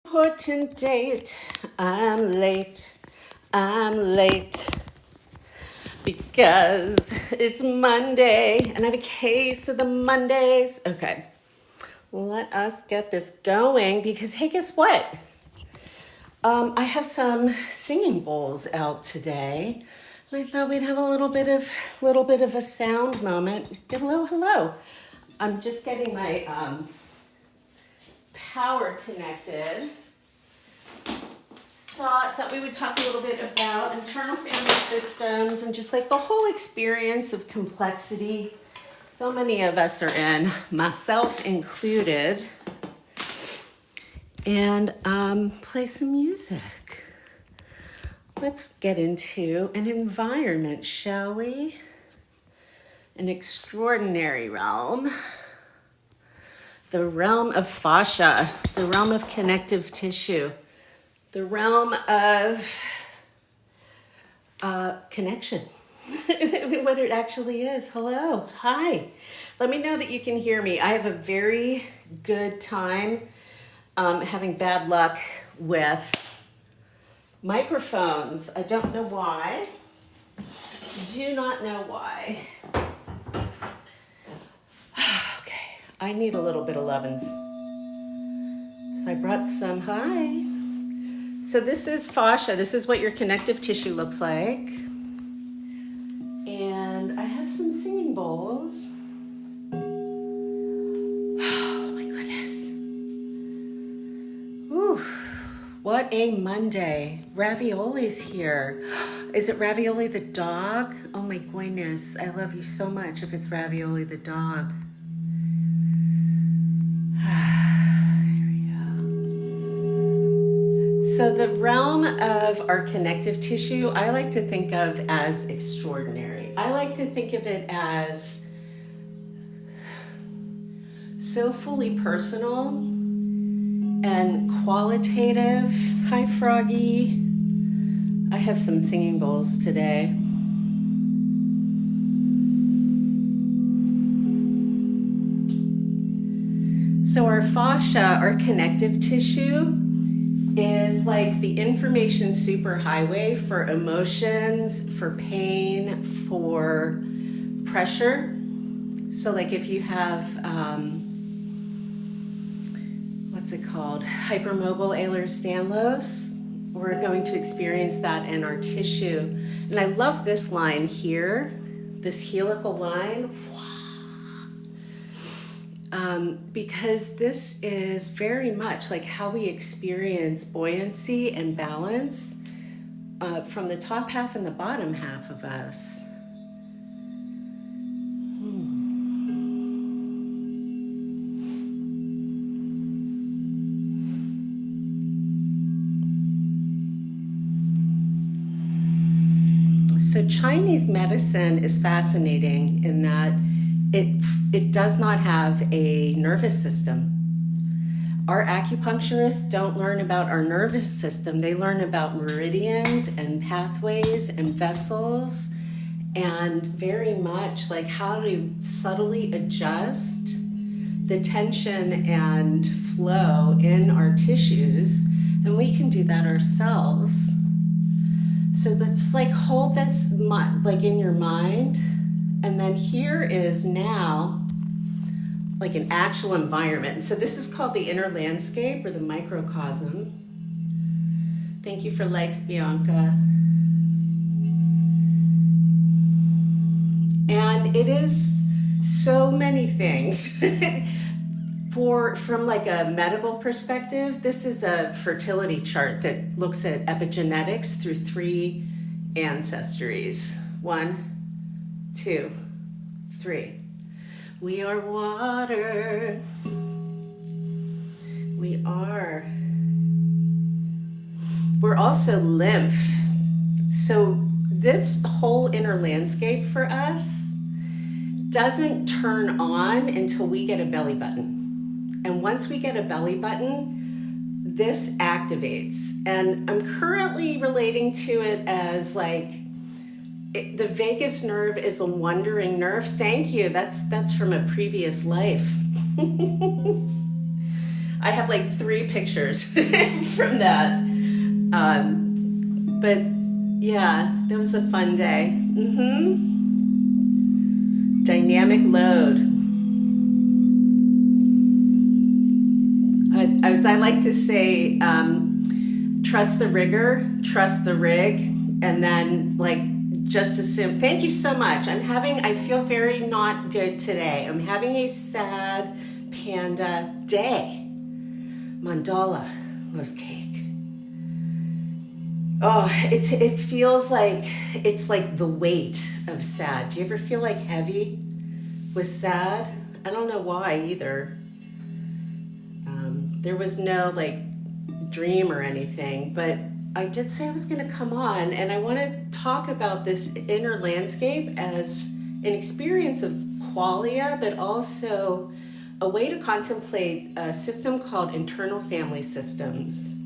Important date. I'm late because it's Monday and I have a case of the Mondays. Okay, let us get this going because hey, guess what? I have some singing bowls out today. And I thought we'd have a little bit of a sound moment. Hello. I'm just getting my power connected. So I thought we would talk a little bit about internal family systems and just like the whole experience of complexity so many of us are in, myself included, and play some music. Let's get into an environment, shall we? An extraordinary realm. The realm of fascia, the realm of connective tissue, the realm of connection, what it actually is. Hello, hi. Let me know that you can hear me. I have a very good time having bad luck with microphones. I don't know why. Do not know why. Okay, I need a little bit of lovin's. So I brought some, hi. So this is fascia. This is what your connective tissue looks like. And I have some singing bowls. Oh my goodness. Whew. What a Monday. Ravioli's here. Is it Ravioli the dog? Oh my goodness. I love you so much if it's Ravioli the dog. So the realm of our connective tissue, I like to think of as extraordinary. I like to think of it as so fully personal and qualitative. Hi, Froggy. I have some singing bowls today. So our fascia, our connective tissue, is like the information superhighway for emotions, for pain, for pressure. So like if you have, what's it called? Hypermobile Ehlers-Danlos, we're going to experience that in our tissue. And I love this line here, this helical line. Because this is very much like how we experience buoyancy and balance from the top half and the bottom half of us. So Chinese medicine is fascinating in that it does not have a nervous system. Our acupuncturists don't learn about our nervous system. They learn about meridians and pathways and vessels and very much like how to subtly adjust the tension and flow in our tissues. And we can do that ourselves. So let's like hold this like in your mind. And then here is now like an actual environment. So this is called the inner landscape or the microcosm. Thank you for likes, Bianca. And it is so many things. From like a medical perspective, this is a fertility chart that looks at epigenetics through 3 ancestries. 1, 2, 3. We are water. We are. We're also lymph. So this whole inner landscape for us doesn't turn on until we get a belly button. And once we get a belly button, this activates. And I'm currently relating to it as like the vagus nerve is a wandering nerve. Thank you. That's from a previous life. I have like 3 pictures from that. But yeah, that was a fun day. Dynamic load. I like to say, trust the rigor, trust the rig, and then like just assume. Thank you so much. I feel very not good today. I'm having a sad panda day. Mandala loves cake. Oh, it feels like it's like the weight of sad. Do you ever feel like heavy with sad? I don't know why either. There was no like dream or anything, but I did say I was going to come on, and I want to talk about this inner landscape as an experience of qualia, but also a way to contemplate a system called internal family systems,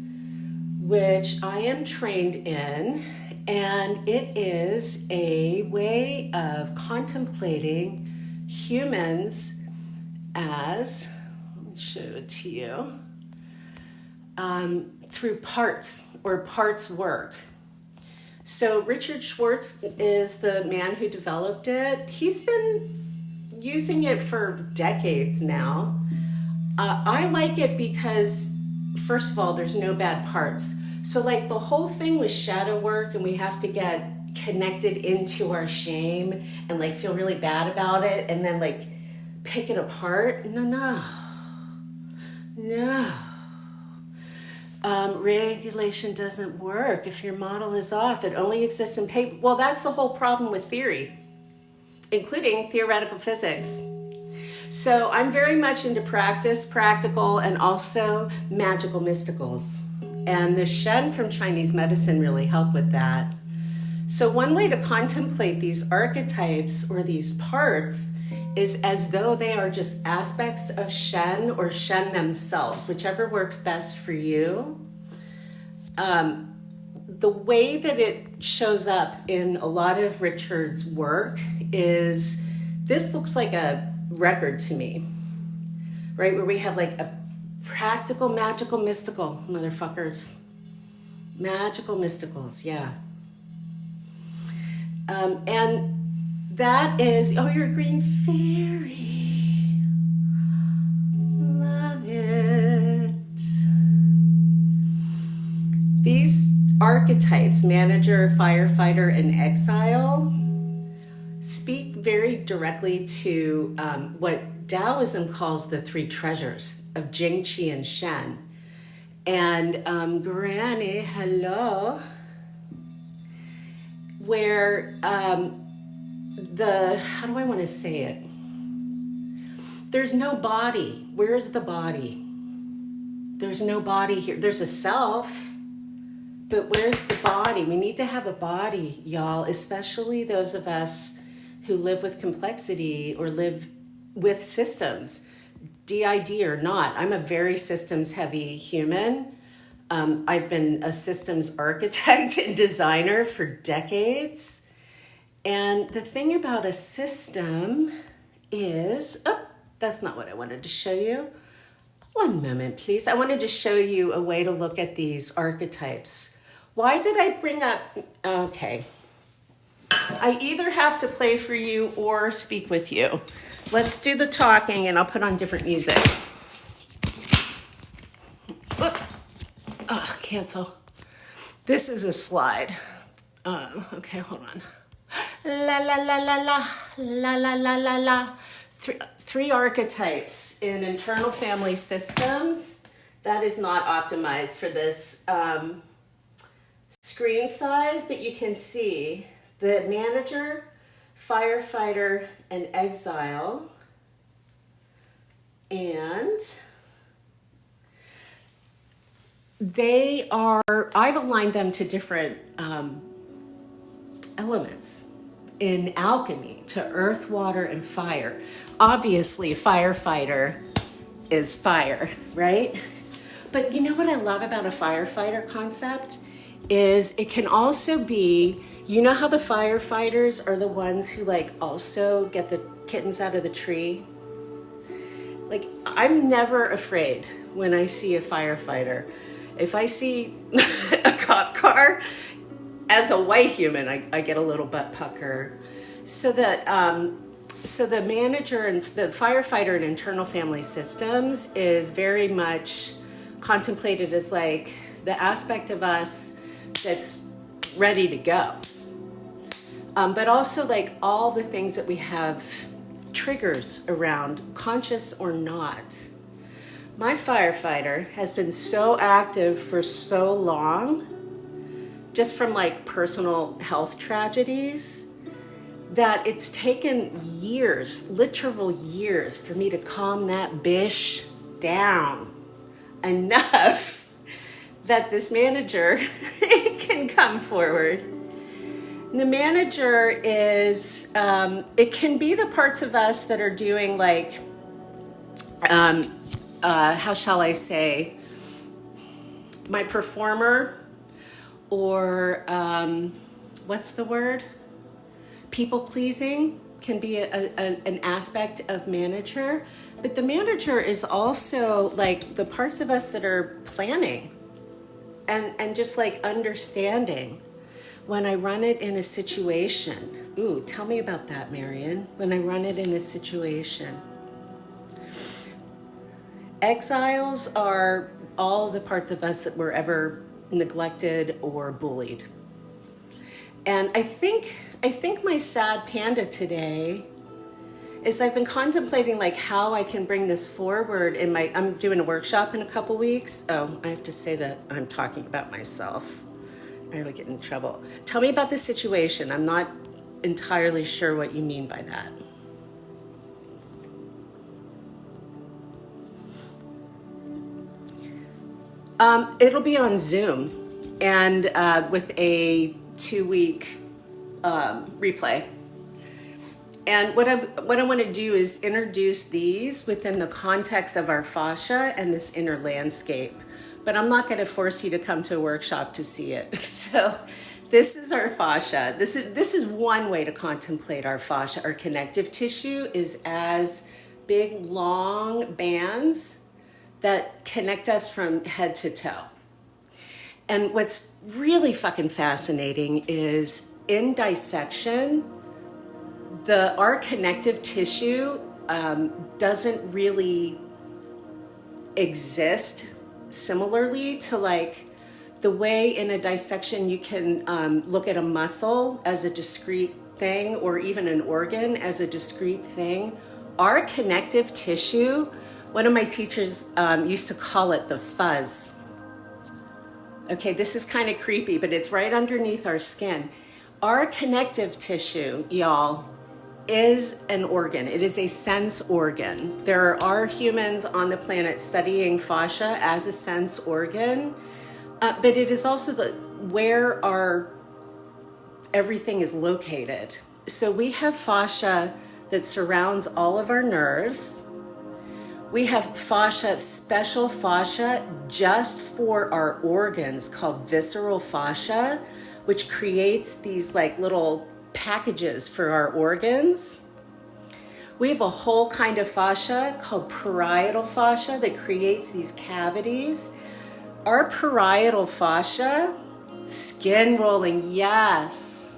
which I am trained in, and it is a way of contemplating humans as, let me show it to you, through parts or parts work. So Richard Schwartz is the man who developed it. He's been using it for decades now. I like it because, first of all, there's no bad parts. So like the whole thing with shadow work, and we have to get connected into our shame and like feel really bad about it and then like pick it apart. No. Regulation doesn't work. If your model is off, it only exists in paper. Well, that's the whole problem with theory, including theoretical physics. So I'm very much into practice, practical, and also magical mysticals. And the Shen from Chinese medicine really help with that. So one way to contemplate these archetypes or these parts is as though they are just aspects of Shen or Shen themselves, whichever works best for you. The way that it shows up in a lot of Richard's work is, this looks like a record to me, right? Where we have like a practical, magical, mystical, motherfuckers. Magical mysticals, yeah. And that is, oh, you're a green fairy. Love it. These archetypes, manager, firefighter, and exile, speak very directly to what Taoism calls the 3 treasures of Jing, Qi, and Shen. And Granny, hello, where how do I want to say it? There's no body. Where's the body? There's no body here. There's a self, but where's the body? We need to have a body, y'all, especially those of us who live with complexity or live with systems, DID or not. I'm a very systems heavy human. I've been a systems architect and designer for decades. And the thing about a system is, oh, that's not what I wanted to show you. One moment, please. I wanted to show you a way to look at these archetypes. Why did I bring up, okay. I either have to play for you or speak with you. Let's do the talking and I'll put on different music. Oh, cancel. This is a slide. Okay, hold on. La la la la la la la la la la. Three archetypes in internal family systems. That is not optimized for this screen size, but you can see the manager, firefighter, and exile. And they are, I've aligned them to different elements in alchemy, to earth, water, and fire. Obviously, firefighter is fire, right? But you know what I love about a firefighter concept is it can also be, you know how the firefighters are the ones who like also get the kittens out of the tree? Like, I'm never afraid when I see a firefighter. If I see a cop car, as a white human, I get a little butt pucker. So that so the manager and the firefighter in internal family systems is very much contemplated as like the aspect of us that's ready to go. But also like all the things that we have triggers around, conscious or not. My firefighter has been so active for so long, just from like personal health tragedies, that it's taken years, literal years, for me to calm that bish down enough that this manager can come forward. And the manager is, it can be the parts of us that are doing like, how shall I say, my performer, or what's the word? People pleasing can be an aspect of manager, but the manager is also like the parts of us that are planning and just like understanding. When I run it in a situation, ooh, tell me about that, Marion. When I run it in a situation. Exiles are all the parts of us that were ever neglected or bullied. And I think my sad panda today is I've been contemplating like how I can bring this forward in I'm doing a workshop in a couple weeks. Oh, I have to say that I'm talking about myself. I would get in trouble. Tell me about this situation. I'm not entirely sure what you mean by that. It'll be on Zoom and with a 2-week replay. And what I want to do is introduce these within the context of our fascia and this inner landscape. But I'm not going to force you to come to a workshop to see it. So this is our fascia. This is one way to contemplate our fascia. Our connective tissue is as big, long bands that connect us from head to toe. And what's really fucking fascinating is in dissection, our connective tissue doesn't really exist similarly to like the way in a dissection you can look at a muscle as a discrete thing or even an organ as a discrete thing. Our connective tissue, one of my teachers used to call it the fuzz. Okay, this is kind of creepy, but it's right underneath our skin. Our connective tissue, y'all, is an organ. It is a sense organ. There are humans on the planet studying fascia as a sense organ, but it is also where everything is located. So we have fascia that surrounds all of our nerves. We have fascia, special fascia just for our organs called visceral fascia, which creates these like little packages for our organs. We have a whole kind of fascia called parietal fascia that creates these cavities. Our parietal fascia, skin rolling, yes.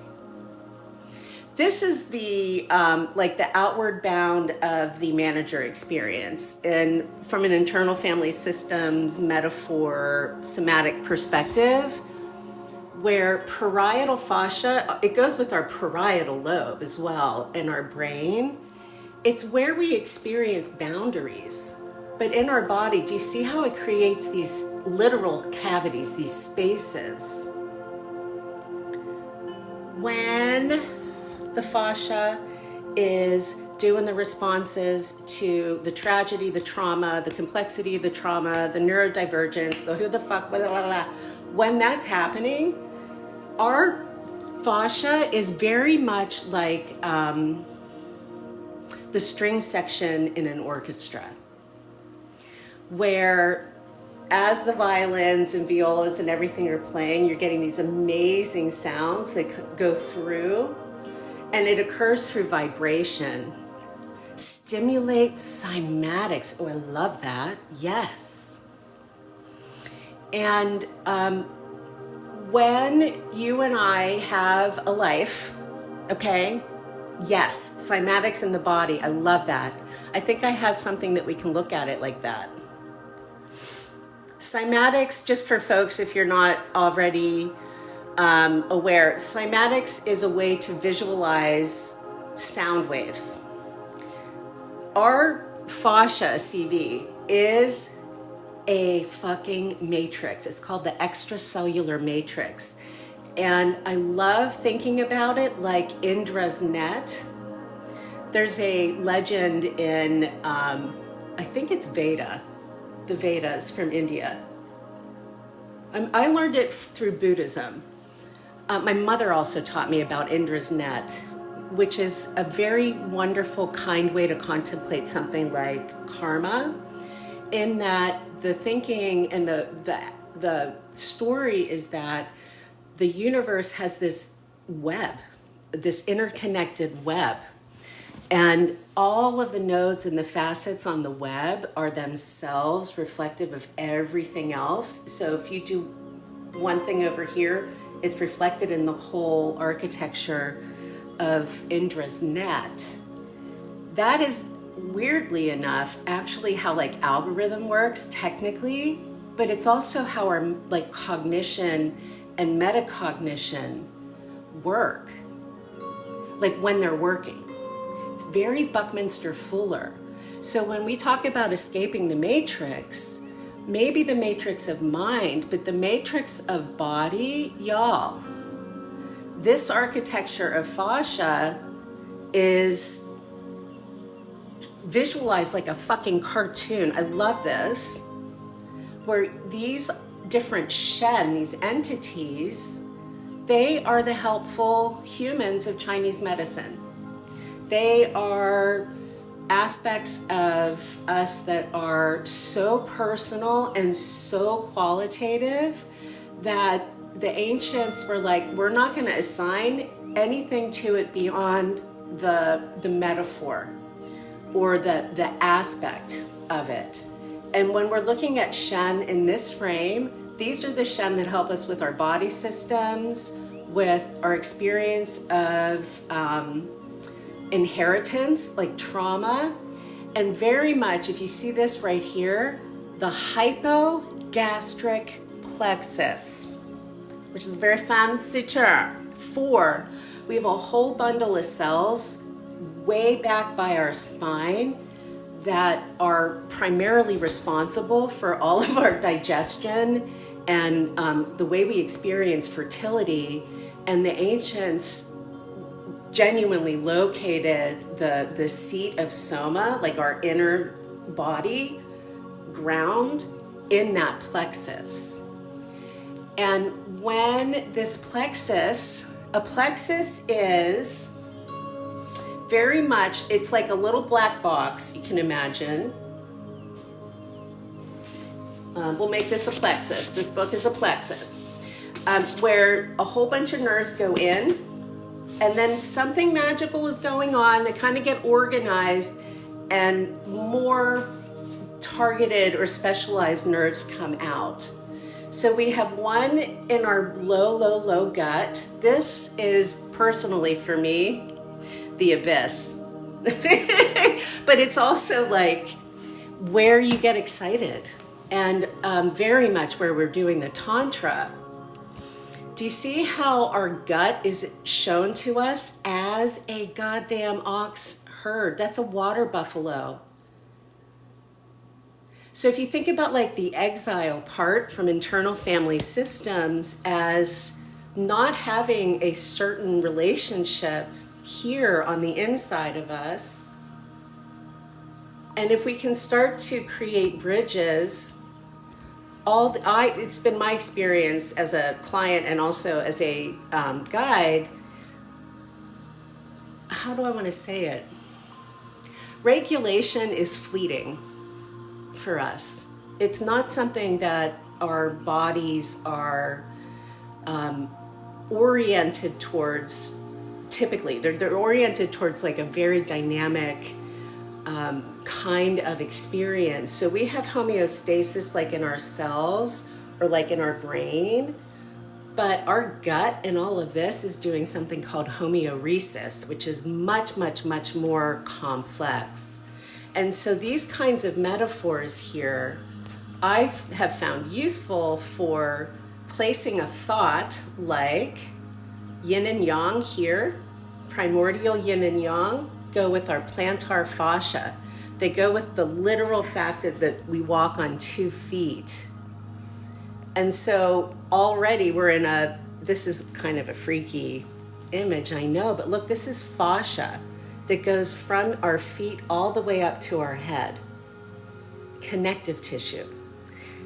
This is the like the outward bound of the manager experience, and from an internal family systems metaphor, somatic perspective, where parietal fascia, it goes with our parietal lobe as well in our brain. It's where we experience boundaries. But in our body, do you see how it creates these literal cavities, these spaces? When the fascia is doing the responses to the tragedy, the trauma, the complexity of the trauma, the neurodivergence, the who the fuck, blah, blah, blah. When that's happening, our fascia is very much like the string section in an orchestra, where as the violins and violas and everything are playing, you're getting these amazing sounds that go through, and it occurs through vibration. Stimulates cymatics. Oh, I love that. Yes. And when you and I have a life, okay, yes, cymatics in the body, I love that. I think I have something that we can look at it like that. Cymatics, just for folks if you're not already aware, cymatics is a way to visualize sound waves. Our fascia CV is a fucking matrix. It's called the extracellular matrix. And I love thinking about it like Indra's net. There's a legend in, I think it's Veda, the Vedas from India. I learned it through Buddhism. My mother also taught me about Indra's net, which is a very wonderful, kind way to contemplate something like karma, in that the thinking and the story is that the universe has this web, this interconnected web, and all of the nodes and the facets on the web are themselves reflective of everything else. So if you do one thing over here, it's reflected in the whole architecture of Indra's net. That is, weirdly enough, actually how like algorithm works technically, but it's also how our like cognition and metacognition work, like when they're working. It's very Buckminster Fuller. So when we talk about escaping the matrix, maybe the matrix of mind, but the matrix of body, y'all, this architecture of fascia is visualized like a fucking cartoon. I love this, where these different Shen, these entities, they are the helpful humans of Chinese medicine. They are aspects of us that are so personal and so qualitative that the ancients were like, we're not going to assign anything to it beyond the metaphor or the aspect of it. And when we're looking at Shen in this frame, these are the Shen that help us with our body systems, with our experience of inheritance, like trauma, and very much, if you see this right here, the hypogastric plexus, which is a very fancy term. We have a whole bundle of cells way back by our spine that are primarily responsible for all of our digestion and the way we experience fertility. And the ancients genuinely located the seat of soma, like our inner body ground, in that plexus. And when this plexus, a plexus is very much, it's like a little black box, you can imagine. We'll make this a plexus. This book is a plexus, where a whole bunch of nerves go in, and then something magical is going on. They kind of get organized, and more targeted or specialized nerves come out. So we have one in our low gut. This is personally for me the abyss. But it's also like where you get excited, and very much where we're doing the Tantra. Do you see how our gut is shown to us as a goddamn ox herd? That's a water buffalo. So if you think about like the exile part from internal family systems as not having a certain relationship here on the inside of us, and if we can start to create bridges, it's been my experience as a client and also as a guide. How do I want to say it? Regulation is fleeting for us. It's not something that our bodies are oriented towards. Typically, they're oriented towards like a very dynamic kind of experience. So we have homeostasis like in our cells, or like in our brain. But our gut and all of this is doing something called homeostasis, which is much, much, much more complex. And so these kinds of metaphors here, I have found useful for placing a thought like yin and yang here, primordial yin and yang, go with our plantar fascia. They go with the literal fact that we walk on 2 feet. And so already we're in this is kind of a freaky image, I know, but look, this is fascia that goes from our feet all the way up to our head. Connective tissue.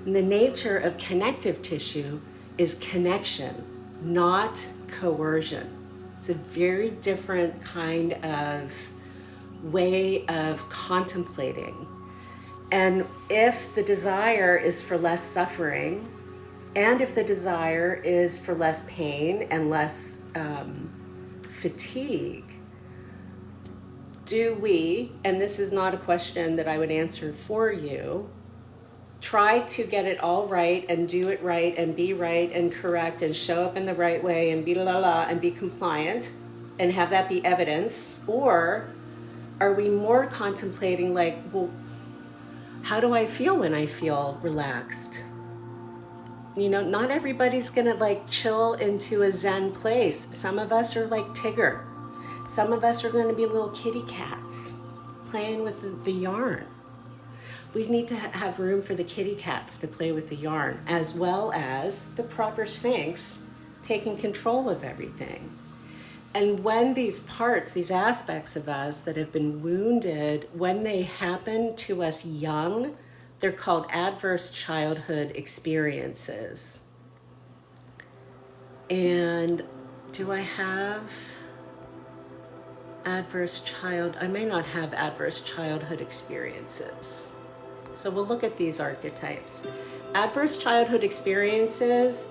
And the nature of connective tissue is connection, not coercion. It's a very different kind of way of contemplating. And if the desire is for less suffering, and if the desire is for less pain and less fatigue, do we, and this is not a question that I would answer for you, try to get it all right and do it right and be right and correct and show up in the right way and be and be compliant and have that be evidence? Or are we more contemplating like, well, how do I feel when I feel relaxed? You know, not everybody's gonna like chill into a Zen place. Some of us are like Tigger. Some of us are gonna be little kitty cats playing with the yarn. We need to have room for the kitty cats to play with the yarn, as well as the proper Sphinx taking control of everything. And when these parts, these aspects of us that have been wounded, when they happen to us young, they're called adverse childhood experiences. And do I have I may not have adverse childhood experiences. So we'll look at these archetypes. Adverse childhood experiences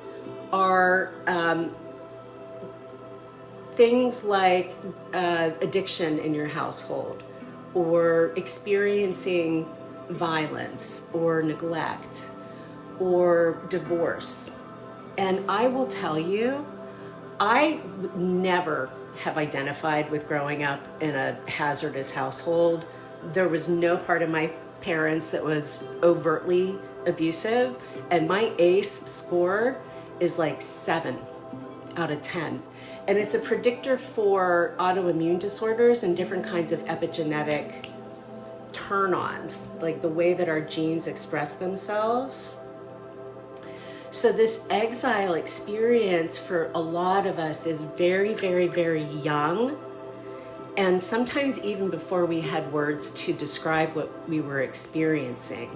are things like addiction in your household, or experiencing violence or neglect or divorce. And I will tell you, I never have identified with growing up in a hazardous household. There was no part of my parents that was overtly abusive, and my ACE score is like 7 out of 10. And it's a predictor for autoimmune disorders and different kinds of epigenetic turn-ons, like the way that our genes express themselves. So this exile experience for a lot of us is very, very, very young. And sometimes even before we had words to describe what we were experiencing.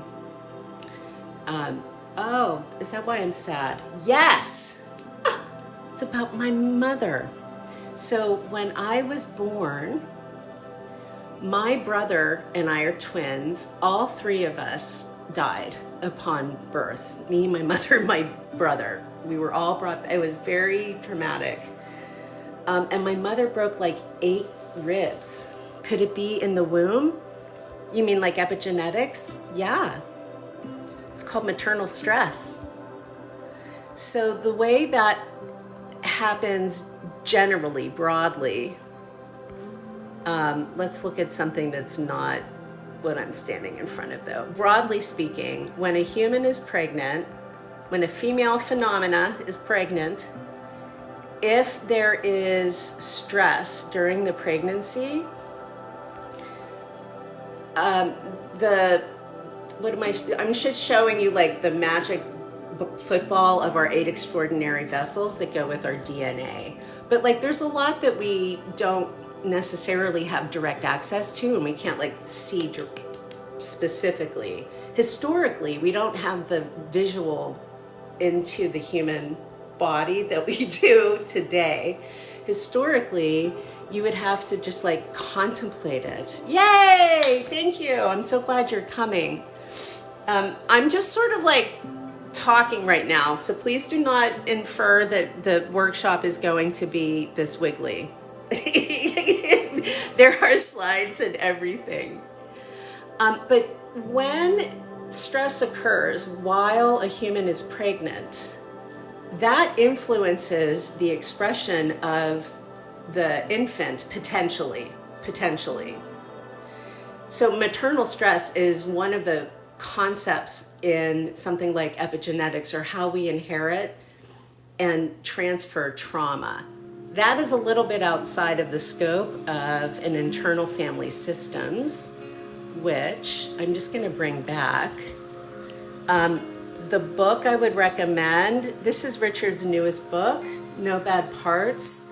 Oh, is that why I'm sad? Yes! It's about my mother. So when I was born, my brother and I are twins. All 3 of us died upon birth. Me, my mother, my brother. We were all brought, it was very traumatic. And my mother broke like 8 ribs. Could it be in the womb? You mean like epigenetics? Yeah. It's called maternal stress. So the way that happens generally, broadly, let's look at something that's not what I'm standing in front of though. Broadly speaking, when a human is pregnant, when a female phenomena is pregnant, if there is stress during the pregnancy, I'm just showing you like the magic football of our 8 extraordinary vessels that go with our DNA. But like there's a lot that we don't necessarily have direct access to, and we can't like see specifically. Historically, we don't have the visual into the human body that we do today. Historically, you would have to just like contemplate it. Yay! Thank you. I'm so glad you're coming. I'm just sort of like talking right now, so please do not infer that the workshop is going to be this wiggly. There are slides and everything. But when stress occurs while a human is pregnant, that influences the expression of the infant potentially. So maternal stress is one of the concepts in something like epigenetics, or how we inherit and transfer trauma. That is a little bit outside of the scope of an internal family systems, which I'm just going to bring back. The book I would recommend, this is Richard's newest book, No Bad Parts.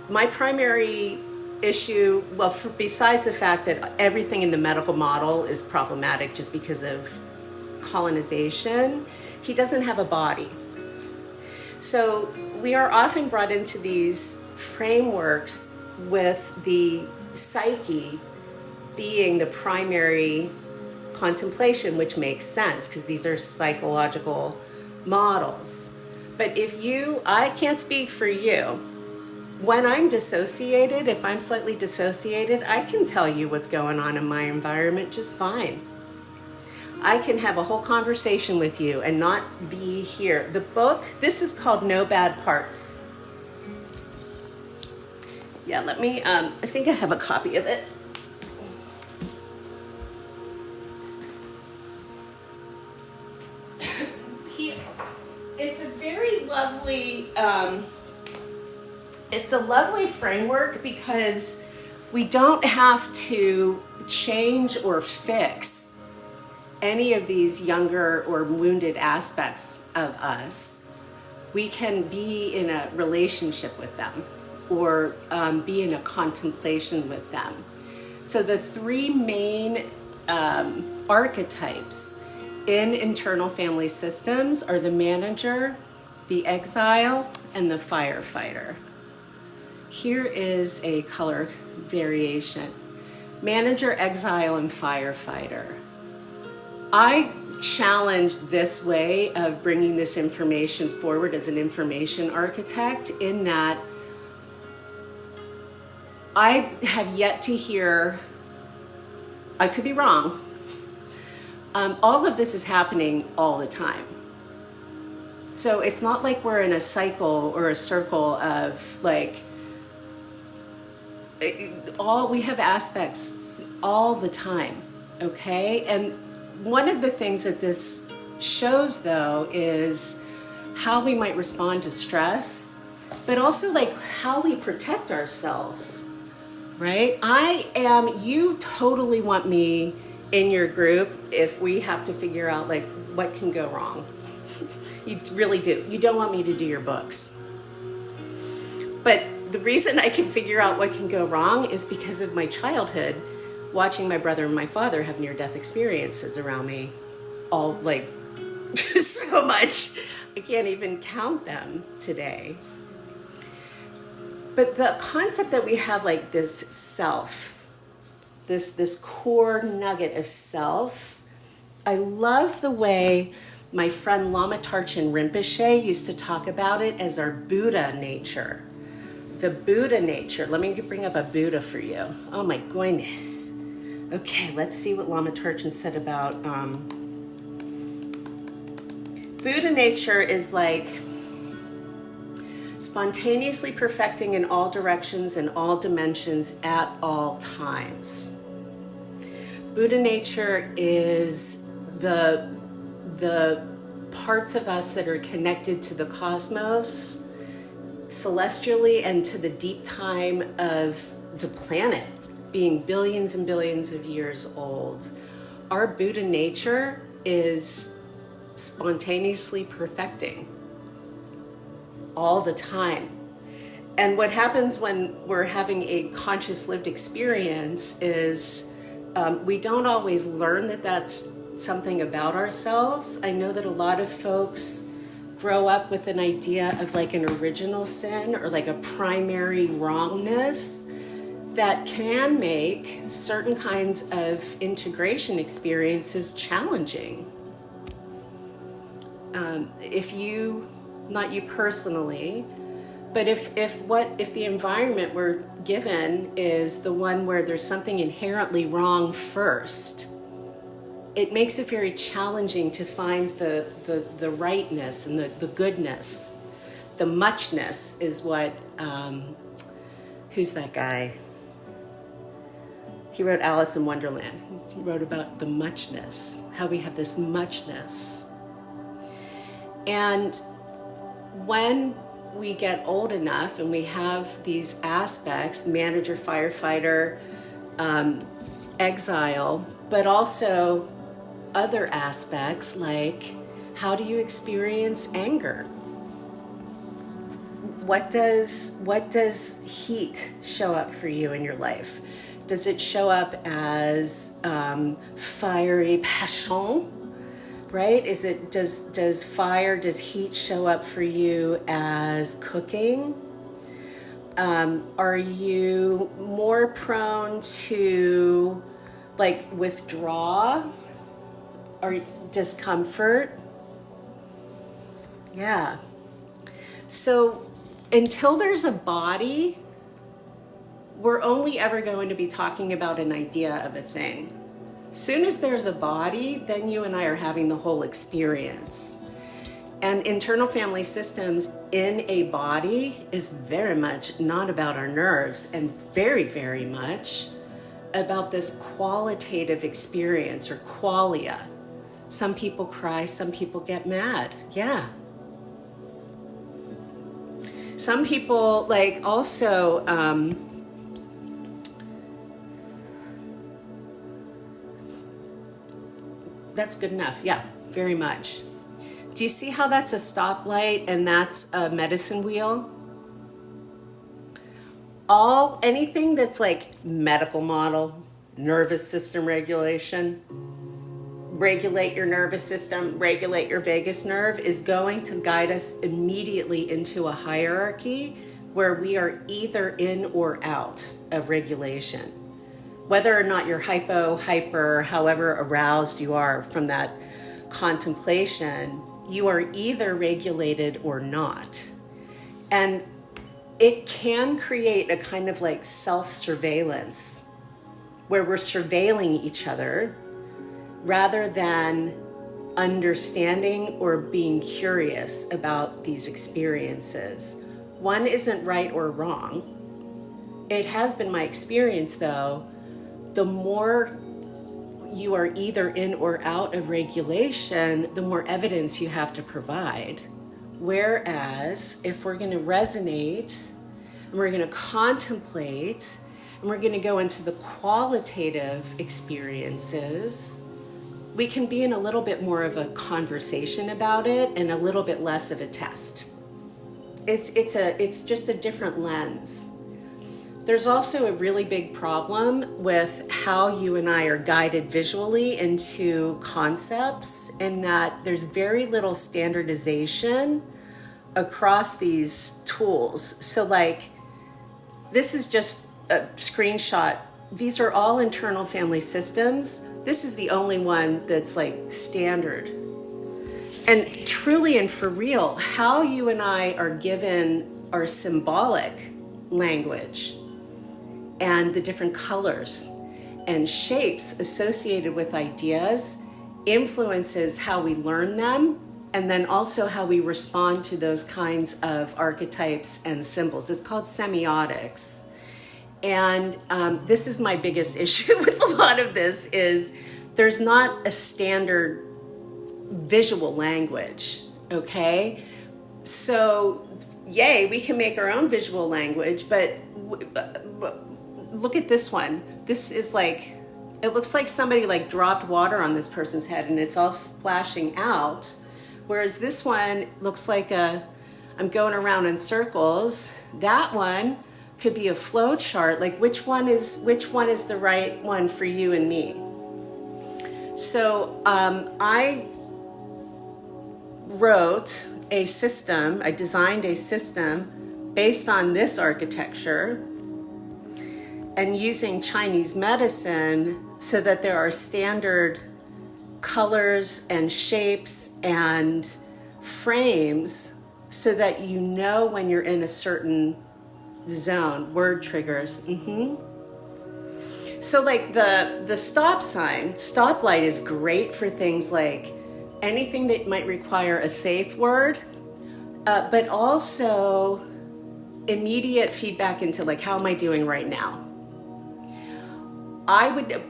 My primary issue, well, besides the fact that everything in the medical model is problematic just because of colonization, he doesn't have a body. So we are often brought into these frameworks with the psyche being the primary contemplation, which makes sense because these are psychological models. But I can't speak for you. When I'm dissociated, if I'm slightly dissociated, I can tell you what's going on in my environment just fine. I can have a whole conversation with you and not be here. The book, this is called No Bad Parts. Yeah, I think I have a copy of it. It's a very lovely, it's a lovely framework because we don't have to change or fix any of these younger or wounded aspects of us. We can be in a relationship with them, or be in a contemplation with them. So the three main archetypes in internal family systems are the manager, the exile, and the firefighter. Here is a color variation. Manager, exile, and firefighter. I challenge this way of bringing this information forward as an information architect, in that I have yet to hear, I could be wrong, all of this is happening all the time. So it's not like we're in a cycle or a circle of we have aspects all the time, okay? And one of the things that this shows, though, is how we might respond to stress, but also how we protect ourselves, right? You totally want me in your group if we have to figure out what can go wrong. You really do. You don't want me to do your books. But the reason I can figure out what can go wrong is because of my childhood, watching my brother and my father have near-death experiences around me, all so much. I can't even count them today. But the concept that we have this self, this core nugget of self, I love the way my friend Lama Tarchin Rinpoche used to talk about it as our Buddha nature. The Buddha nature. Let me bring up a Buddha for you. Oh my goodness. Okay, let's see what Lama Tarchin said about Buddha nature is spontaneously perfecting in all directions and all dimensions at all times. Buddha nature is the parts of us that are connected to the cosmos celestially and to the deep time of the planet being billions and billions of years old. Our Buddha nature is spontaneously perfecting all the time. And what happens when we're having a conscious lived experience is we don't always learn that that's something about ourselves. I know that a lot of folks grow up with an idea of an original sin or a primary wrongness that can make certain kinds of integration experiences challenging. Not you personally, but if the environment we're given is the one where there's something inherently wrong first, it makes it very challenging to find the rightness and the goodness. The muchness is what, who's that guy? He wrote Alice in Wonderland. He wrote about the muchness, how we have this muchness. And when we get old enough and we have these aspects, manager, firefighter, exile, but also other aspects like, how do you experience anger? What does heat show up for you in your life? Does it show up as fiery passion, right? Does heat show up for you as cooking? Are you more prone to like withdraw or discomfort? Yeah. So until there's a body, we're only ever going to be talking about an idea of a thing. Soon as there's a body, then you and I are having the whole experience. And internal family systems in a body is very much not about our nerves, and very, very much about this qualitative experience, or qualia. Some people cry, some people get mad. Yeah. Some people like also that's good enough. Yeah, very much. Do you see how that's a stoplight and that's a medicine wheel? Anything that's like medical model, nervous system regulation, regulate your nervous system, regulate your vagus nerve, is going to guide us immediately into a hierarchy where we are either in or out of regulation. Whether or not you're hyper, however aroused you are from that contemplation, you are either regulated or not. And it can create a kind of like self-surveillance where we're surveilling each other rather than understanding or being curious about these experiences. One isn't right or wrong. It has been my experience, though, the more you are either in or out of regulation, the more evidence you have to provide. Whereas if we're going to resonate, and we're going to contemplate, and we're going to go into the qualitative experiences, we can be in a little bit more of a conversation about it and a little bit less of a test. It's just a different lens. There's also a really big problem with how you and I are guided visually into concepts, in that there's very little standardization across these tools. So like, this is just a screenshot. These are all internal family systems. This is the only one that's like standard. And truly and for real, how you and I are given our symbolic language and the different colors and shapes associated with ideas influences how we learn them, and then also how we respond to those kinds of archetypes and symbols. It's called semiotics. And this is my biggest issue with a lot of this, is there's not a standard visual language, okay? So, yay, we can make our own visual language, but look at this one. This is like, it looks like somebody like dropped water on this person's head and it's all splashing out. Whereas this one looks like I'm going around in circles. That one could be a flow chart. Like which one is the right one for you and me? So I wrote a system, I designed a system based on this architecture and using Chinese medicine so that there are standard colors and shapes and frames so that you know when you're in a certain zone. Word triggers. So like the stop sign, stoplight is great for things like anything that might require a safe word, but also immediate feedback into like, how am I doing right now?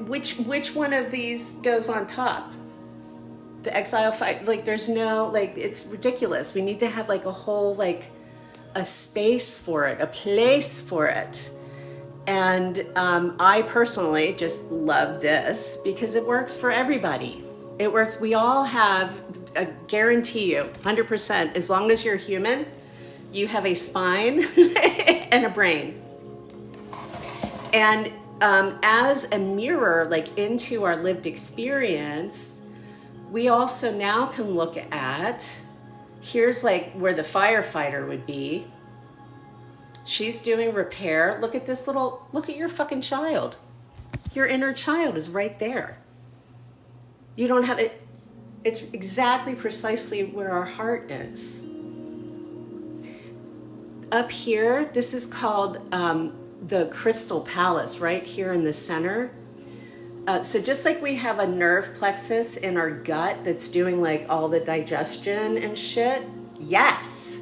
Which one of these goes on top? The exile fight, like there's no, like it's ridiculous. We need to have like a whole, like a space for it, a place for it. And I personally just love this because it works for everybody. It works. We all have, I guarantee you, 100%, as long as you're human, you have a spine and a brain. And as a mirror, like into our lived experience, we also now can look at, here's like where the firefighter would be. She's doing repair. Look at this little, look at your fucking child. Your inner child is right there. You don't have it. It's exactly precisely where our heart is. Up here, this is called the crystal palace, right here in the center. So just like we have a nerve plexus in our gut that's doing like all the digestion and shit, yes.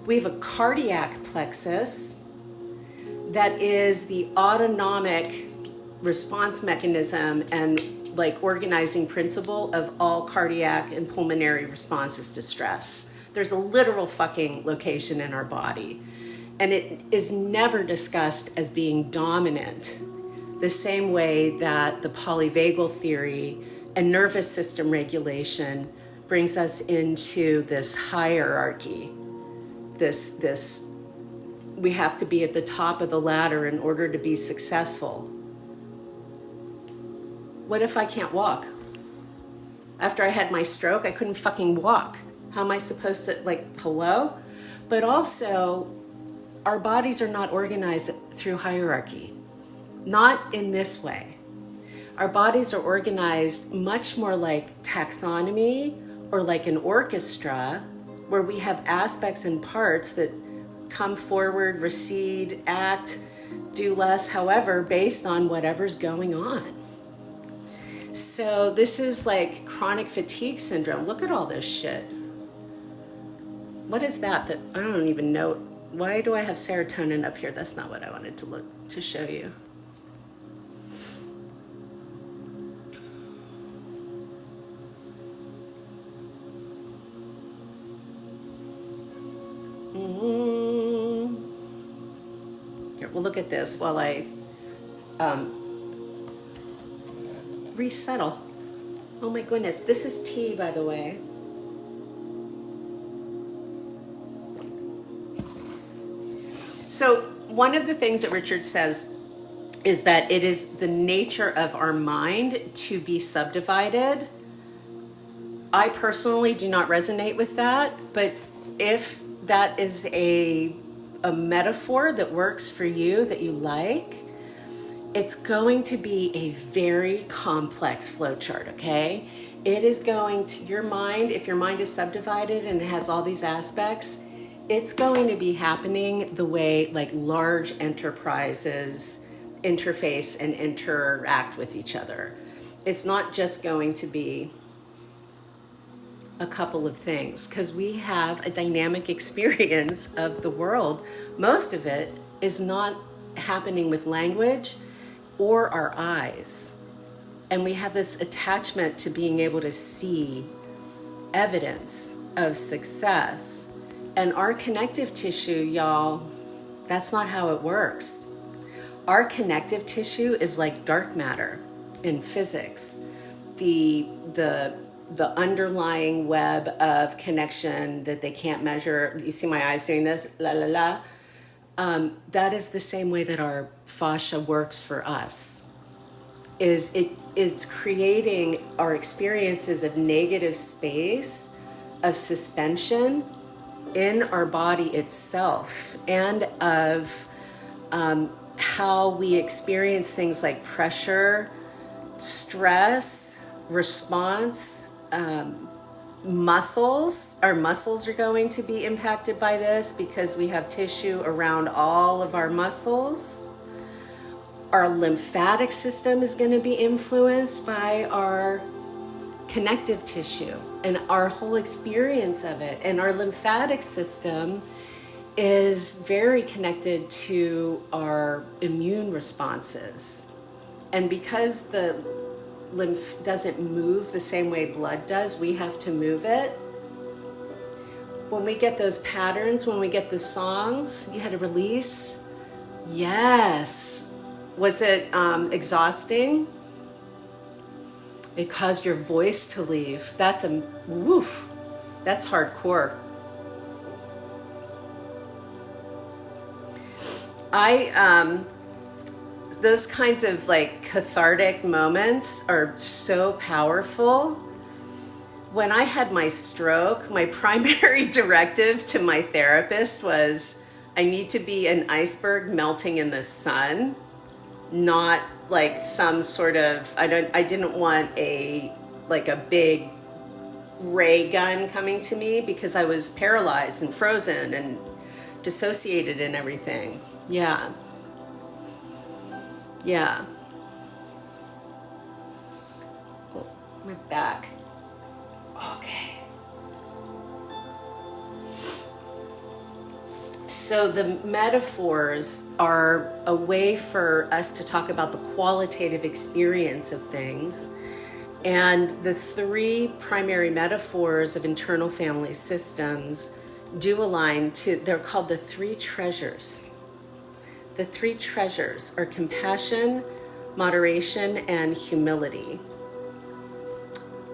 We have a cardiac plexus that is the autonomic response mechanism and like organizing principle of all cardiac and pulmonary responses to stress. There's a literal fucking location in our body. And it is never discussed as being dominant, the same way that the polyvagal theory and nervous system regulation brings us into this hierarchy. This we have to be at the top of the ladder in order to be successful. What if I can't walk? After I had my stroke, I couldn't fucking walk. How am I supposed to, like, hello? But also, our bodies are not organized through hierarchy. Not in this way. Our bodies are organized much more like taxonomy or like an orchestra, where we have aspects and parts that come forward, recede, act, do less, however, based on whatever's going on. So this is like chronic fatigue syndrome. Look at all this shit. What is that I don't even know? Why do I have serotonin up here? That's not what I wanted to show you. Here, we'll look at this while I resettle. Oh my goodness, this is tea, by the way. So one of the things that Richard says is that it is the nature of our mind to be subdivided. I personally do not resonate with that, but if that is a metaphor that works for you, that you like, it's going to be a very complex flowchart, okay? It is going to, your mind, if your mind is subdivided and it has all these aspects, it's going to be happening the way like large enterprises interface and interact with each other. It's not just going to be a couple of things, because we have a dynamic experience of the world. Most of it is not happening with language or our eyes. And we have this attachment to being able to see evidence of success. And our connective tissue, y'all, that's not how it works. Our connective tissue is like dark matter in physics. The underlying web of connection that they can't measure. You see my eyes doing this, la la la. That is the same way that our fascia works for us. It's creating our experiences of negative space, of suspension in our body itself, and of how we experience things like pressure, stress, response, muscles. Our muscles are going to be impacted by this because we have tissue around all of our muscles. Our lymphatic system is going to be influenced by our connective tissue and our whole experience of it. And our lymphatic system is very connected to our immune responses. And because the lymph doesn't move the same way blood does, we have to move it. When we get those patterns, when we get the songs, you had to release. Yes. Was it exhausting? It caused your voice to leave. That's a woof. That's hardcore. Those kinds of like cathartic moments are so powerful. When I had my stroke, my primary directive to my therapist was, I need to be an iceberg melting in the sun, not like some sort of, I didn't want a big ray gun coming to me, because I was paralyzed and frozen and dissociated and everything. Yeah. Oh, my back. Okay. So the metaphors are a way for us to talk about the qualitative experience of things. And the three primary metaphors of internal family systems do align to, they're called the three treasures. The three treasures are compassion, moderation, and humility.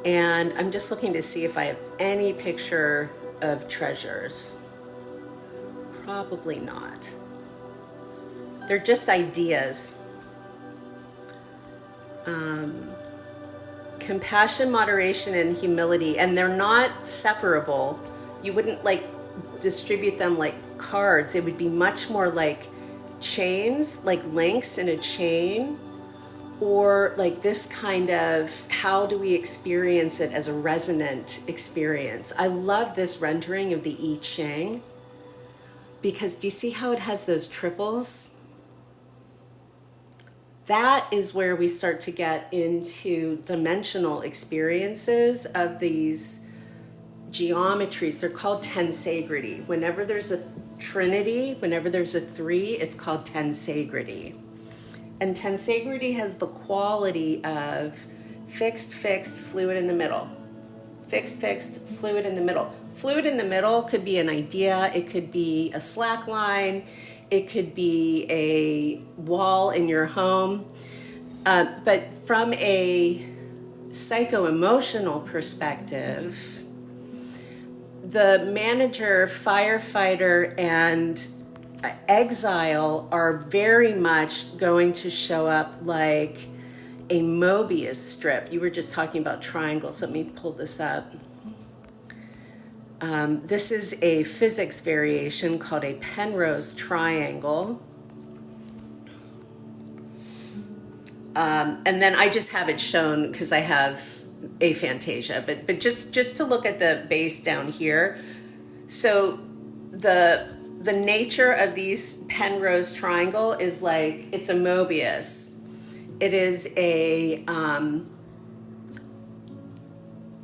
And I'm just looking to see if I have any picture of treasures. Probably not. They're just ideas. Compassion, moderation, and humility, and they're not separable. You wouldn't like distribute them like cards. It would be much more like chains, like links in a chain, or like this kind of, how do we experience it as a resonant experience? I love this rendering of the I Ching, because do you see how it has those triples? That is where we start to get into dimensional experiences of these geometries. They're called tensegrity. Whenever there's a trinity, whenever there's a three, it's called tensegrity. And tensegrity has the quality of fixed, fluid in the middle. Fixed, fluid in the middle. Fluid in the middle could be an idea, it could be a slack line, it could be a wall in your home. But from a psycho-emotional perspective, the manager, firefighter, and exile are very much going to show up like a Mobius strip. You were just talking about triangles. Let me pull this up. This is a physics variation called a Penrose triangle. And then I just have it shown because I have aphantasia, but just to look at the base down here. So the nature of these Penrose triangle is like, it's a Mobius. It is a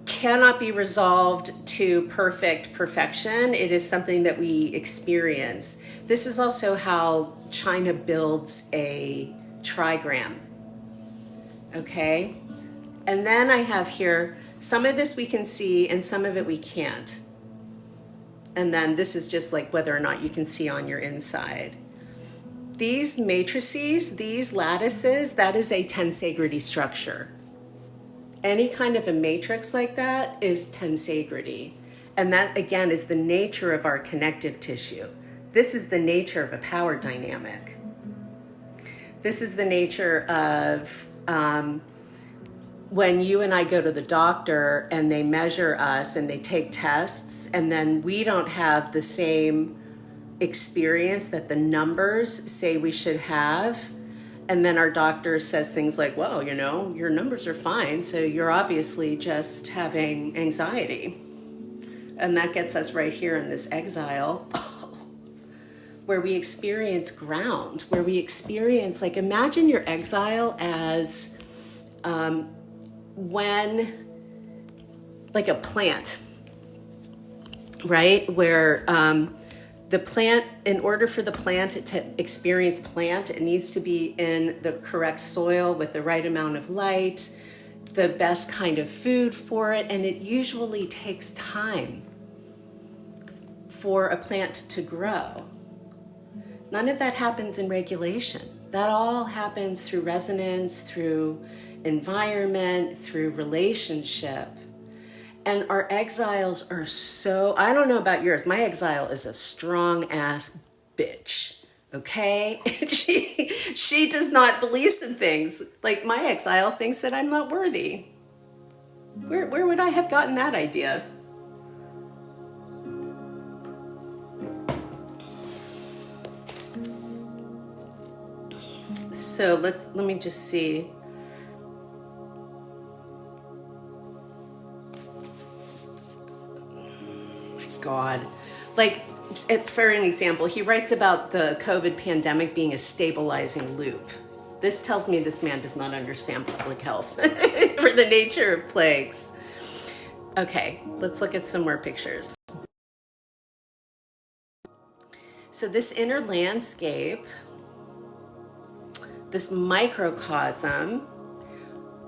cannot be resolved to perfection. It is something that we experience. This is also how China builds a trigram. Okay? And then I have here, some of this we can see and some of it we can't. And then this is just like whether or not you can see on your inside. These matrices, these lattices, that is a tensegrity structure. Any kind of a matrix like that is tensegrity. And that, again, is the nature of our connective tissue. This is the nature of a power dynamic. This is the nature of when you and I go to the doctor and they measure us and they take tests, and then we don't have the same experience that the numbers say we should have. And then our doctor says things like, well, you know, your numbers are fine, so you're obviously just having anxiety. And that gets us right here in this exile, where we experience ground, where we experience, like, imagine your exile as when, like a plant, right? Where the plant, in order for the plant to experience plant, it needs to be in the correct soil with the right amount of light, the best kind of food for it, and it usually takes time for a plant to grow. None of that happens in regulation. That all happens through resonance, through environment, through relationship. And our exiles are so, I don't know about yours, my exile is a strong ass bitch, okay? she does not believe some things. Like, my exile thinks that I'm not worthy. Where would I have gotten that idea? So let me just see. God. Like, for an example, he writes about the COVID pandemic being a stabilizing loop. This tells me this man does not understand public health or the nature of plagues. Okay, let's look at some more pictures. So this inner landscape, this microcosm,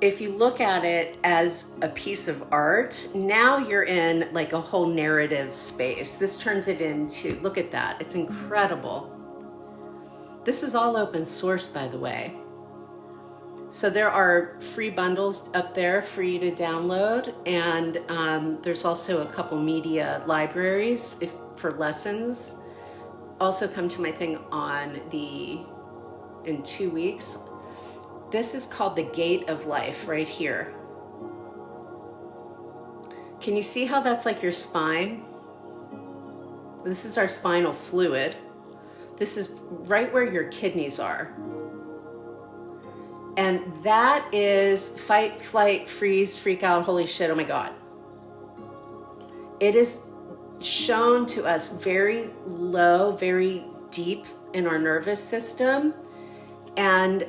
if you look at it as a piece of art, now you're in like a whole narrative space. This turns it into, look at that, it's incredible. This is all open source, by the way. So there are free bundles up there for you to download, and there's also a couple media libraries for lessons. Also come to my thing in 2 weeks. This is called the gate of life right here. Can you see how that's like your spine? This is our spinal fluid. This is right where your kidneys are. And that is fight, flight, freeze, freak out, holy shit, oh my God. It is shown to us very low, very deep in our nervous system, and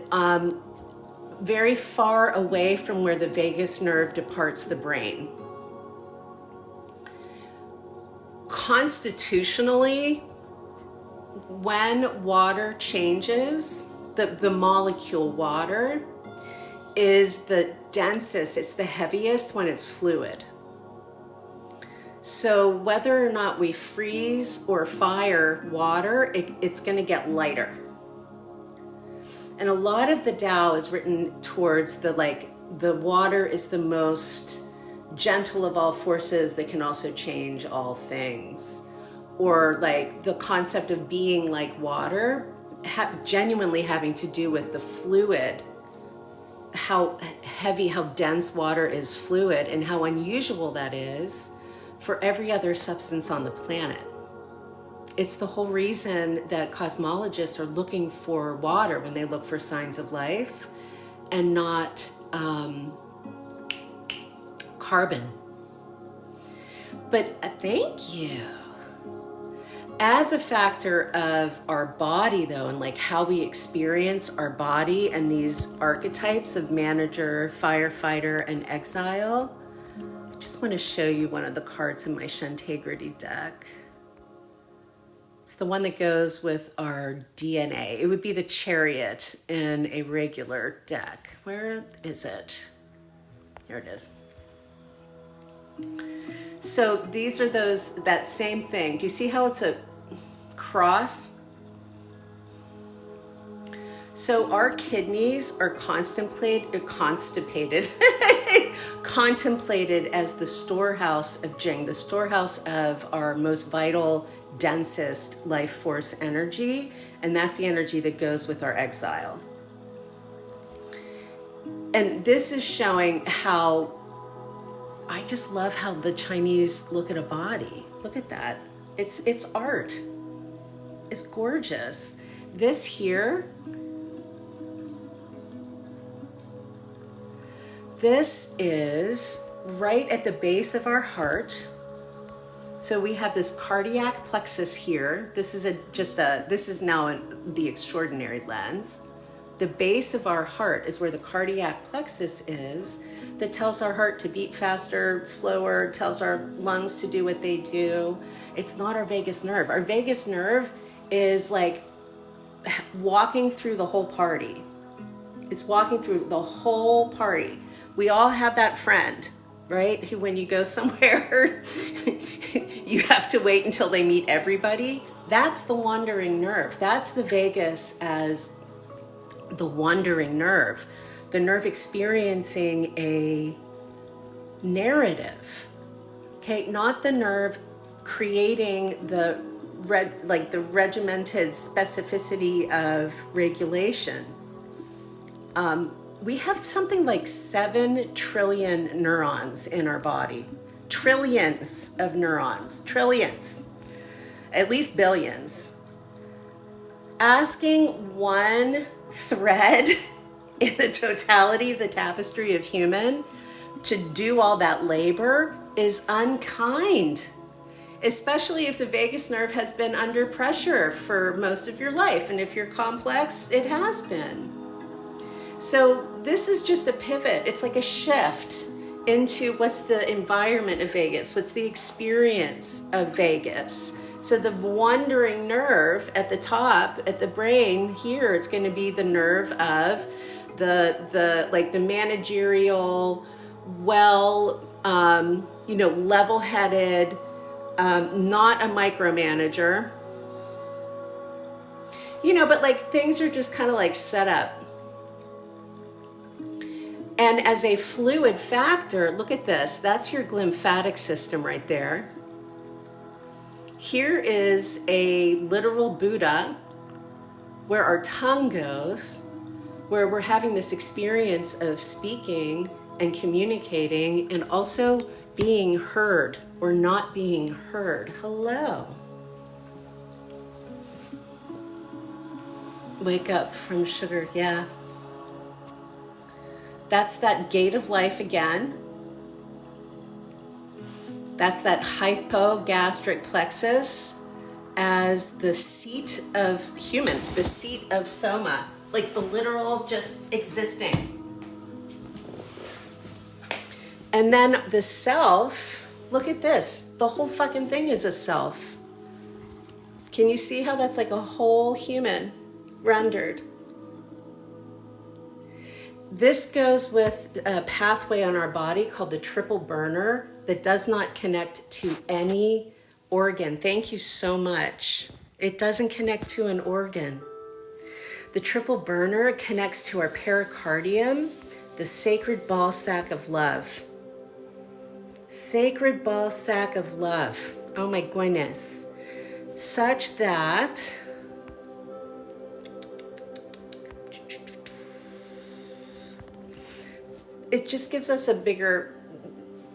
very far away from where the vagus nerve departs the brain. Constitutionally, when water changes, the molecule water is the densest, it's the heaviest when it's fluid. So whether or not we freeze or fire water, it's going to get lighter. And a lot of the Tao is written towards the water is the most gentle of all forces that can also change all things. Or like the concept of being like water, genuinely having to do with the fluid, how heavy, how dense water is fluid, and how unusual that is for every other substance on the planet. It's the whole reason that cosmologists are looking for water when they look for signs of life, and not carbon. But thank you. As a factor of our body, though, and like how we experience our body and these archetypes of manager, firefighter, and exile, I just want to show you one of the cards in my Shantagrity deck. It's the one that goes with our DNA. It would be the Chariot in a regular deck. Where is it? Here it is. So these are that same thing. Do you see how it's a cross? So our kidneys are contemplated as the storehouse of Jing, the storehouse of our most vital, densest life force energy, and that's the energy that goes with our exile. And this is showing how, I just love how the Chinese look at a body. Look at that. It's art. It's gorgeous. This here, this is right at the base of our heart. So we have this cardiac plexus here. This is now the extraordinary lens. The base of our heart is where the cardiac plexus is, that tells our heart to beat faster, slower, tells our lungs to do what they do. It's not our vagus nerve. Our vagus nerve is like walking through the whole party. It's walking through the whole party. We all have that friend, right? Who, when you go somewhere, you have to wait until they meet everybody. That's the wandering nerve. That's the vagus as the wandering nerve. The nerve experiencing a narrative, okay? Not the nerve creating the regimented specificity of regulation. We have something like 7 trillion neurons in our body. Trillions of neurons. Trillions. At least billions. Asking one thread in the totality of the tapestry of human to do all that labor is unkind, especially if the vagus nerve has been under pressure for most of your life, and if you're complex, it has been. So this is just a pivot. It's like a shift into what's the environment of vagus, what's the experience of vagus. So the wandering nerve at the top, at the brain here, is going to be the nerve of the managerial, level-headed, not a micromanager, but like things are just kind of like set up. And as a fluid factor, look at this, that's your glymphatic system right there. Here is a literal Buddha where our tongue goes, where we're having this experience of speaking and communicating and also being heard or not being heard. Hello. Wake up from sugar, yeah. That's that gate of life again. That's that hypogastric plexus as the seat of human, the seat of soma, like the literal just existing. And then the self, look at this, the whole fucking thing is a self. Can you see how that's like a whole human rendered? This goes with a pathway on our body called the triple burner that does not connect to any organ. Thank you so much. It doesn't connect to an organ. The triple burner connects to our pericardium, the sacred ball sack of love. Sacred ball sack of love. Oh my goodness. Such that it just gives us a bigger,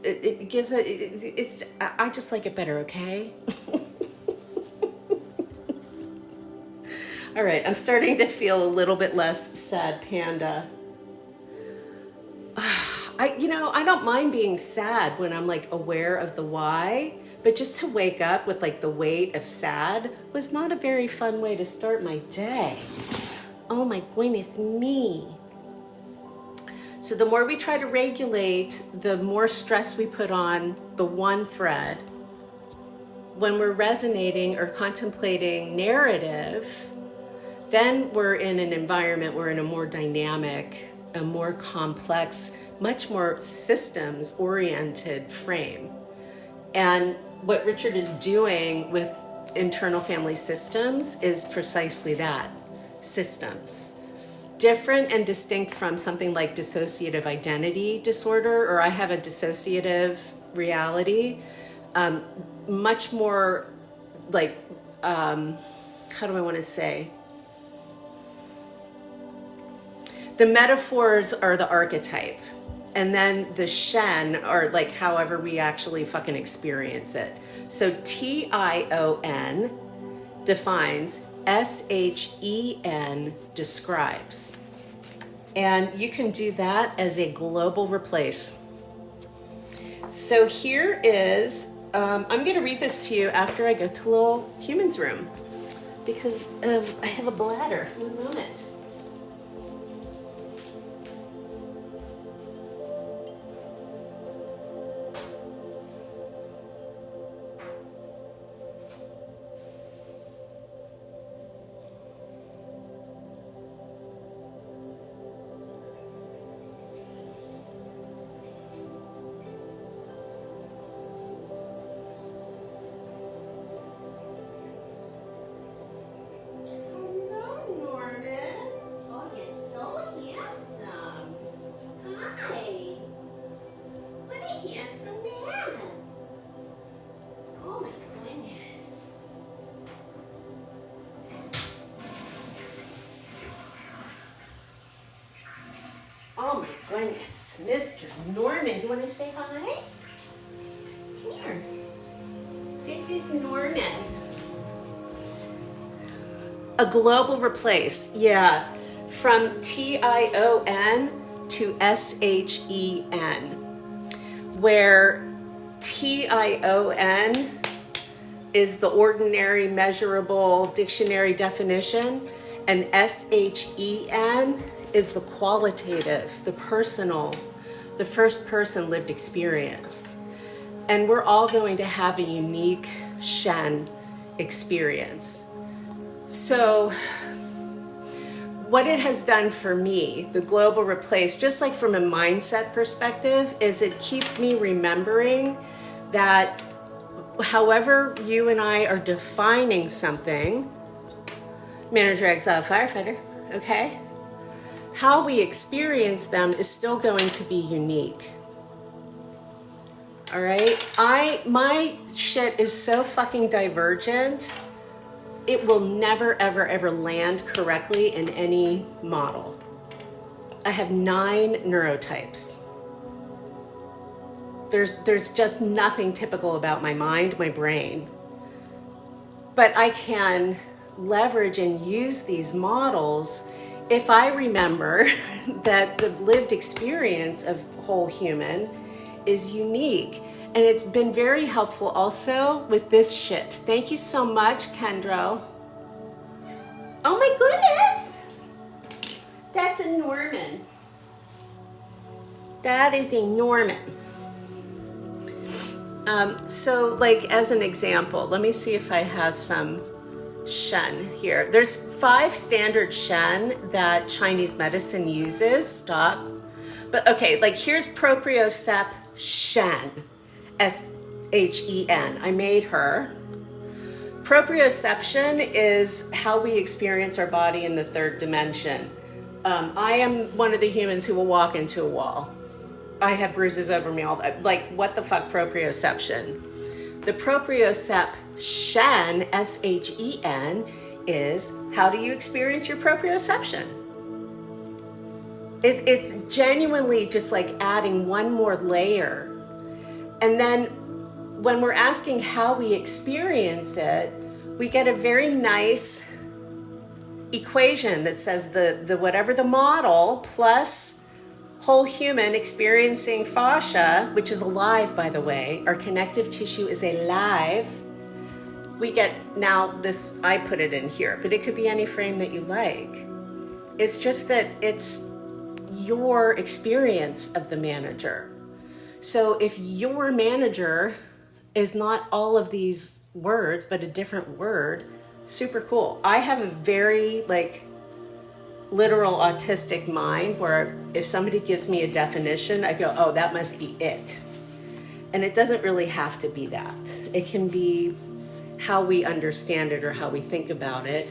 I just like it better, okay? All right, I'm starting to feel a little bit less sad panda. I don't mind being sad when I'm like aware of the why, but just to wake up with like the weight of sad was not a very fun way to start my day. Oh my goodness me. So the more we try to regulate, the more stress we put on the one thread. When we're resonating or contemplating narrative, then we're in an environment, we're in a more dynamic, a more complex, much more systems-oriented frame. And what Richard is doing with internal family systems is precisely that, systems. Different and distinct from something like dissociative identity disorder, or I have a dissociative reality, much more like, how do I want to say? The metaphors are the archetype, and then the Shen are like however we actually fucking experience it. So TION defines, SHEN describes. And you can do that as a global replace. So here is I'm going to read this to you after I go to little human's room because I have a bladder. One moment. Oh my goodness, Mr. Norman, you want to say hi? Come here. This is Norman. A global replace, yeah, from Tion to Shen, where Tion is the ordinary, measurable dictionary definition, and Shen is the qualitative, the personal, the first person lived experience. And we're all going to have a unique Shen experience. So what it has done for me, the global replace, just like from a mindset perspective, is it keeps me remembering that however you and I are defining something, manager, exile, firefighter, okay? How we experience them is still going to be unique. All right? My shit is so fucking divergent, it will never, ever, ever land correctly in any model. I have 9 neurotypes. There's just nothing typical about my mind, my brain. But I can leverage and use these models if I remember that the lived experience of whole human is unique. And it's been very helpful also with this shit. Thank you so much, Kendro. Oh my goodness! That's a Norman. That is a Norman. So like as an example, let me see if I have some Shen here. There's 5 standard Shen that Chinese medicine uses. Stop. But okay, like here's propriocept Shen. Shen. I made her. Proprioception is how we experience our body in the 3rd dimension. I am one of the humans who will walk into a wall. I have bruises over me all that. Like, what the fuck, proprioception? The propriocept Shen, Shen, is how do you experience your proprioception? It's genuinely just like adding one more layer. And then when we're asking how we experience it, we get a very nice equation that says the whatever the model plus whole human experiencing fascia, which is alive, by the way. Our connective tissue is alive. We get now this, I put it in here, but it could be any frame that you like. It's just that it's your experience of the manager. So if your manager is not all of these words, but a different word, super cool. I have a very like literal autistic mind where if somebody gives me a definition, I go, oh, that must be it. And it doesn't really have to be that. It can be how we understand it or how we think about it.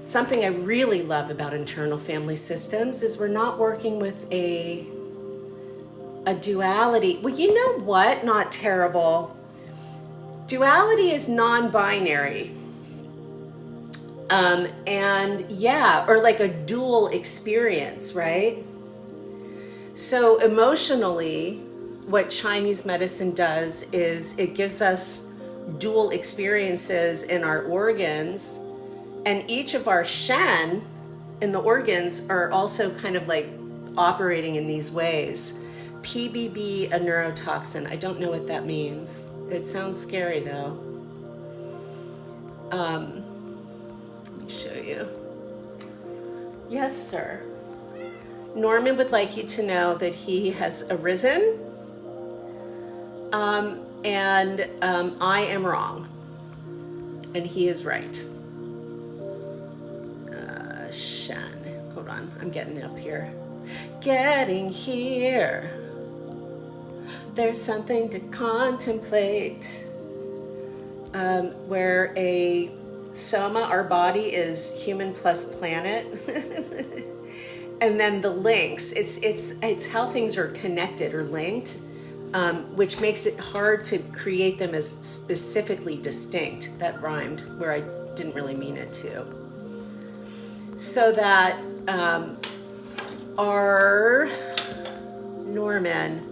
Something I really love about internal family systems is we're not working with a duality. Well, you know what? Not terrible. Duality is non-binary. And yeah, or like a dual experience, right? So emotionally, what Chinese medicine does is it gives us dual experiences in our organs, and each of our Shen in the organs are also kind of like operating in these ways. PBB, a neurotoxin, I don't know what that means. It sounds scary though. Let me show you. Yes, sir. Norman would like you to know that he has arisen, and I am wrong, and he is right. Shen, hold on, I'm getting up here. Getting here. There's something to contemplate. Where a soma, our body, is human plus planet. And then the links, it's how things are connected or linked, which makes it hard to create them as specifically distinct. That rhymed where I didn't really mean it to. So that our Norman,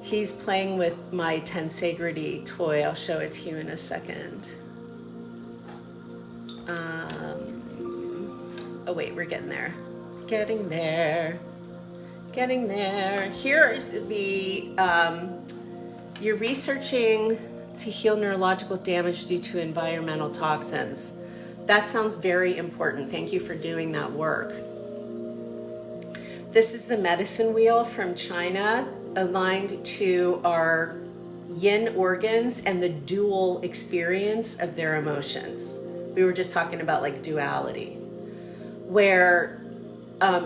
he's playing with my tensegrity toy. I'll show it to you in a second. Oh wait, we're getting there. Getting there. Getting there. Here's the, you're researching to heal neurological damage due to environmental toxins. That sounds very important. Thank you for doing that work. This is the medicine wheel from China, aligned to our yin organs and the dual experience of their emotions. We were just talking about like duality, where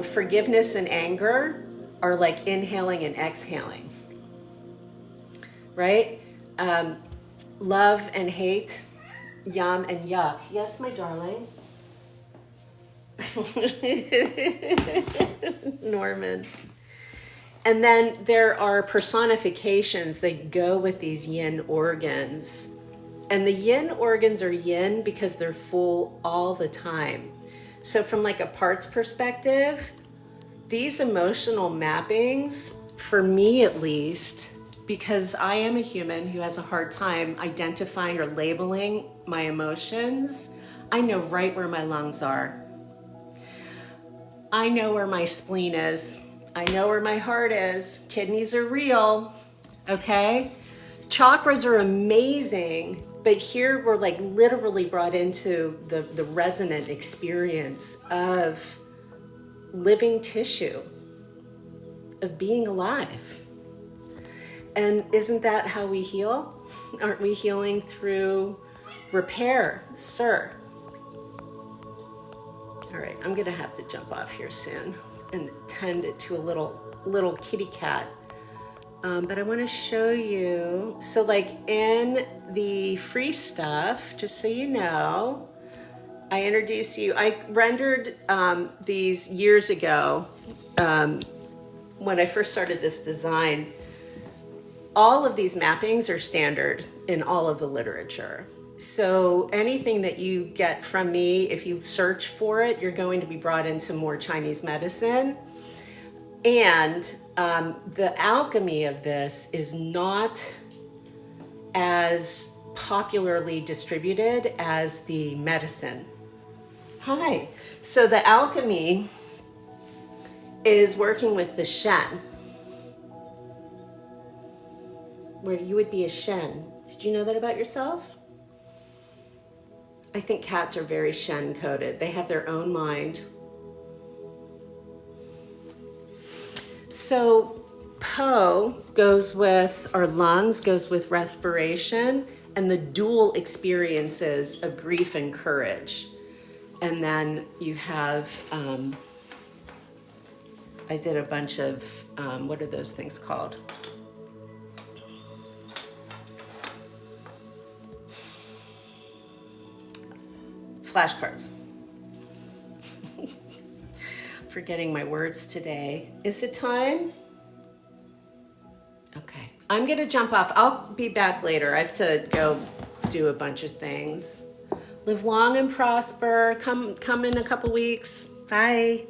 forgiveness and anger are like inhaling and exhaling, right? Love and hate, yum and yuck. Yes, my darling. Norman. And then there are personifications that go with these yin organs. And the yin organs are yin because they're full all the time. So from like a parts perspective, these emotional mappings, for me at least, because I am a human who has a hard time identifying or labeling my emotions, I know right where my lungs are. I know where my spleen is. I know where my heart is. Kidneys are real, okay? Chakras are amazing, but here we're like literally brought into the resonant experience of living tissue, of being alive. And isn't that how we heal? Aren't we healing through repair, sir? All right, I'm gonna have to jump off here soon and tend it to a little kitty cat. But I want to show you, so like in the free stuff, just so you know, I introduce you, I rendered these years ago when I first started this design. All of these mappings are standard in all of the literature. So anything that you get from me, if you search for it, you're going to be brought into more Chinese medicine. And the alchemy of this is not as popularly distributed as the medicine. Hi. So the alchemy is working with the Shen, where you would be a Shen. Did you know that about yourself? I think cats are very Shen coded. They have their own mind. So Po goes with our lungs, goes with respiration, and the dual experiences of grief and courage. And then you have, I did a bunch of, what are those things called? Flashcards. Forgetting my words today. Is it time? Okay. I'm going to jump off. I'll be back later. I have to go do a bunch of things. Live long and prosper. Come in a couple weeks. Bye.